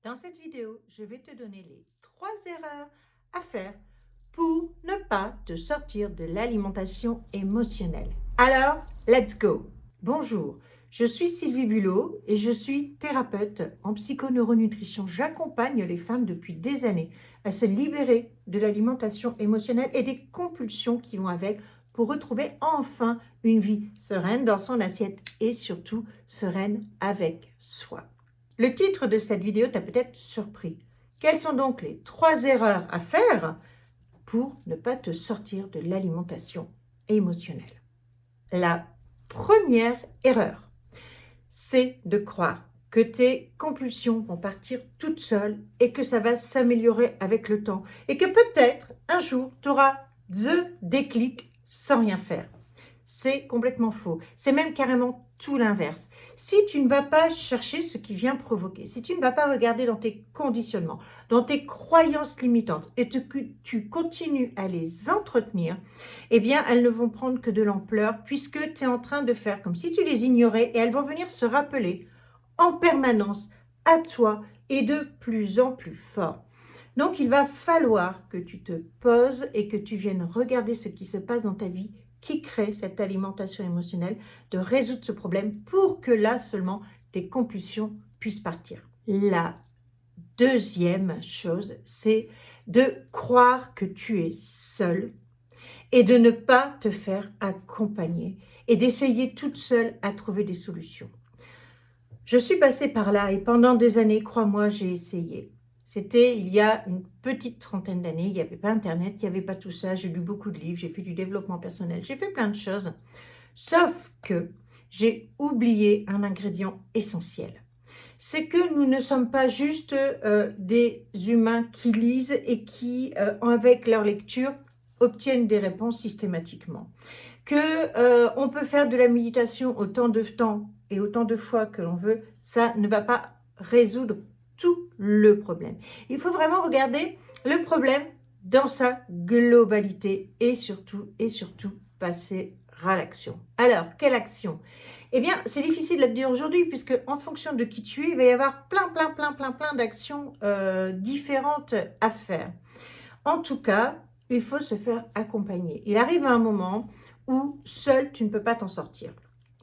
Dans cette vidéo, je vais te donner les 3 erreurs à faire pour ne pas te sortir de l'alimentation émotionnelle. Alors, let's go! Bonjour, je suis Sylvie Bulot et je suis thérapeute en psychoneuronutrition. J'accompagne les femmes depuis des années à se libérer de l'alimentation émotionnelle et des compulsions qui vont avec pour retrouver enfin une vie sereine dans son assiette et surtout sereine avec soi. Le titre de cette vidéo t'a peut-être surpris. Quelles sont donc les 3 erreurs à faire pour ne pas te sortir de l'alimentation émotionnelle? La première erreur, c'est de croire que tes compulsions vont partir toutes seules et que ça va s'améliorer avec le temps et que peut-être un jour tu auras the déclic sans rien faire. C'est complètement faux. C'est même carrément tout l'inverse. Si tu ne vas pas chercher ce qui vient provoquer, si tu ne vas pas regarder dans tes conditionnements, dans tes croyances limitantes et que tu continues à les entretenir, eh bien, elles ne vont prendre que de l'ampleur puisque tu es en train de faire comme si tu les ignorais et elles vont venir se rappeler en permanence à toi et de plus en plus fort. Donc, il va falloir que tu te poses et que tu viennes regarder ce qui se passe dans ta vie qui crée cette alimentation émotionnelle, de résoudre ce problème pour que là seulement tes compulsions puissent partir. La deuxième chose, c'est de croire que tu es seule et de ne pas te faire accompagner et d'essayer toute seule à trouver des solutions. Je suis passée par là et pendant des années, crois-moi, j'ai essayé. C'était il y a une petite trentaine d'années, il n'y avait pas Internet, il n'y avait pas tout ça, j'ai lu beaucoup de livres, j'ai fait du développement personnel, j'ai fait plein de choses. Sauf que j'ai oublié un ingrédient essentiel. C'est que nous ne sommes pas juste des humains qui lisent et qui, avec leur lecture, obtiennent des réponses systématiquement. On peut faire de la méditation autant de temps et autant de fois que l'on veut, ça ne va pas résoudre tout le problème. Il faut vraiment regarder le problème dans sa globalité et surtout passer à l'action. Alors, quelle action? Eh bien, c'est difficile de le dire aujourd'hui puisque en fonction de qui tu es, il va y avoir plein d'actions différentes à faire. En tout cas, il faut se faire accompagner. Il arrive un moment où seul, tu ne peux pas t'en sortir.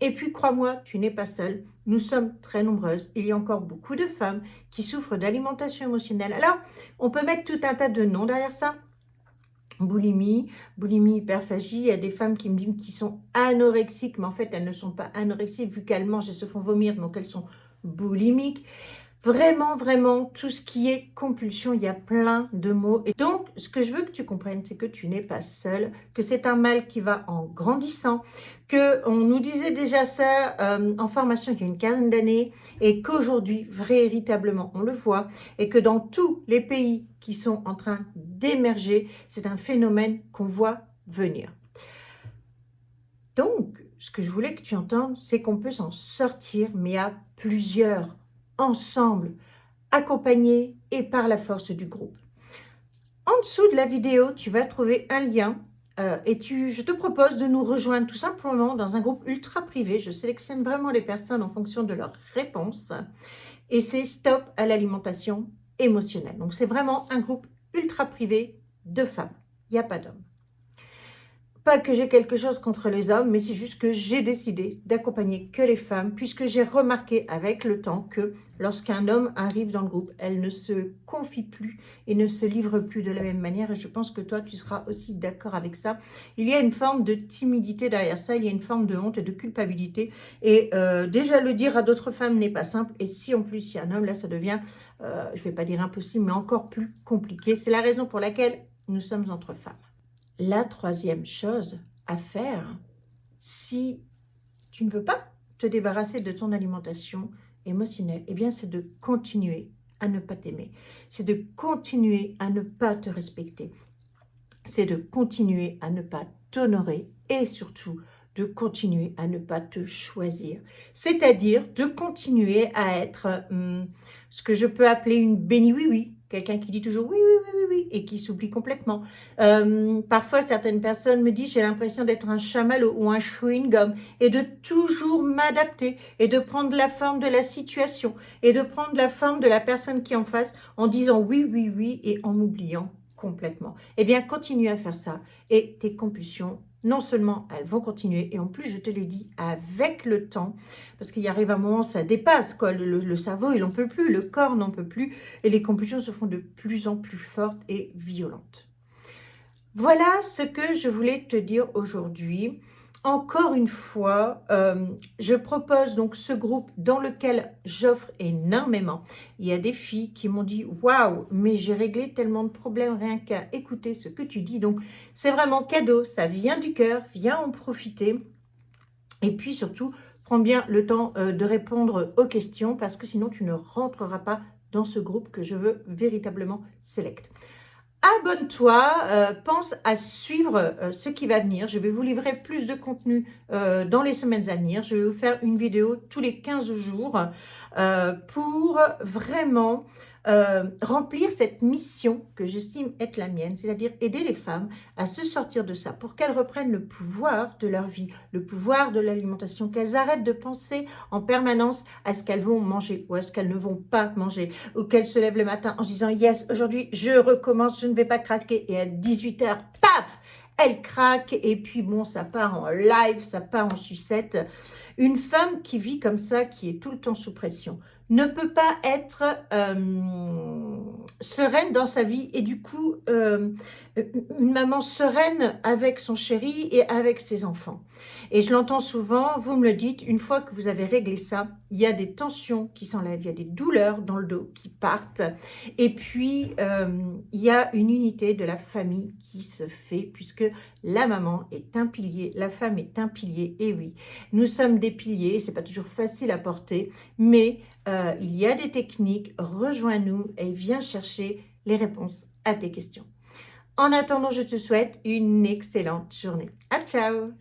Et puis, crois-moi, tu n'es pas seule. Nous sommes très nombreuses. Il y a encore beaucoup de femmes qui souffrent d'alimentation émotionnelle. Alors, on peut mettre tout un tas de noms derrière ça. Boulimie, hyperphagie. Il y a des femmes qui me disent qu'ils sont anorexiques, mais en fait, elles ne sont pas anorexiques vu qu'elles mangent et se font vomir, donc elles sont boulimiques. Vraiment, tout ce qui est compulsion, il y a plein de mots. Et donc, ce que je veux que tu comprennes, c'est que tu n'es pas seule, que c'est un mal qui va en grandissant, qu'on nous disait déjà ça en formation il y a une quinzaine d'années, et qu'aujourd'hui, véritablement, on le voit, et que dans tous les pays qui sont en train d'émerger, c'est un phénomène qu'on voit venir. Donc, ce que je voulais que tu entendes, c'est qu'on peut s'en sortir, mais à plusieurs, ensemble, accompagnés et par la force du groupe. En dessous de la vidéo, tu vas trouver un lien je te propose de nous rejoindre tout simplement dans un groupe ultra privé. Je sélectionne vraiment les personnes en fonction de leurs réponses et c'est Stop à l'alimentation émotionnelle. Donc, c'est vraiment un groupe ultra privé de femmes. Il n'y a pas d'hommes. Pas que j'ai quelque chose contre les hommes, mais c'est juste que j'ai décidé d'accompagner que les femmes, puisque j'ai remarqué avec le temps que lorsqu'un homme arrive dans le groupe, elle ne se confie plus et ne se livre plus de la même manière. Et je pense que toi, tu seras aussi d'accord avec ça. Il y a une forme de timidité derrière ça, il y a une forme de honte et de culpabilité. Et déjà le dire à d'autres femmes n'est pas simple. Et si en plus il y a un homme, là, ça devient, je ne vais pas dire impossible, mais encore plus compliqué. C'est la raison pour laquelle nous sommes entre femmes. La troisième chose à faire, si tu ne veux pas te débarrasser de ton alimentation émotionnelle, eh bien, c'est de continuer à ne pas t'aimer. C'est de continuer à ne pas te respecter. C'est de continuer à ne pas t'honorer et surtout de continuer à ne pas te choisir. C'est-à-dire de continuer à être ce que je peux appeler une béni oui-oui. Quelqu'un qui dit toujours oui, oui, et qui s'oublient complètement. Parfois, certaines personnes me disent, j'ai l'impression d'être un chamallow ou un chewing-gum, et de toujours m'adapter, et de prendre la forme de la situation, et de prendre la forme de la personne qui est en face, en disant oui, oui, oui, et en m'oubliant complètement. Eh bien, continue à faire ça, et tes compulsions, non seulement elles vont continuer, et en plus, je te l'ai dit, avec le temps, parce qu'il arrive un moment, ça dépasse, quoi. Le cerveau, il n'en peut plus, le corps n'en peut plus, et les compulsions se font de plus en plus fortes et violentes. Voilà ce que je voulais te dire aujourd'hui. Encore une fois, je propose donc ce groupe dans lequel j'offre énormément. Il y a des filles qui m'ont dit « Waouh, mais j'ai réglé tellement de problèmes rien qu'à écouter ce que tu dis. » Donc, c'est vraiment cadeau, ça vient du cœur, viens en profiter. Et puis surtout, prends bien le temps de répondre aux questions parce que sinon, tu ne rentreras pas dans ce groupe que je veux véritablement select. Abonne-toi, pense à suivre ce qui va venir. Je vais vous livrer plus de contenu dans les semaines à venir. Je vais vous faire une vidéo tous les 15 jours pour vraiment remplir cette mission que j'estime être la mienne, c'est-à-dire aider les femmes à se sortir de ça, pour qu'elles reprennent le pouvoir de leur vie, le pouvoir de l'alimentation, qu'elles arrêtent de penser en permanence à ce qu'elles vont manger ou à ce qu'elles ne vont pas manger, ou qu'elles se lèvent le matin en se disant « Yes, aujourd'hui, je recommence, je ne vais pas craquer » et à 18 h, paf, elles craquent et puis bon, ça part en live, ça part en sucette. Une femme qui vit comme ça, qui est tout le temps sous pression, ne peut pas être sereine dans sa vie et du coup, une maman sereine avec son chéri et avec ses enfants. Et je l'entends souvent, vous me le dites, une fois que vous avez réglé ça, il y a des tensions qui s'enlèvent, il y a des douleurs dans le dos qui partent. Et puis, il y a une unité de la famille qui se fait puisque la maman est un pilier, la femme est un pilier. Et oui, nous sommes des piliers, c'est pas toujours facile à porter, mais il y a des techniques, rejoins-nous et viens chercher les réponses à tes questions. En attendant, je te souhaite une excellente journée. À ciao!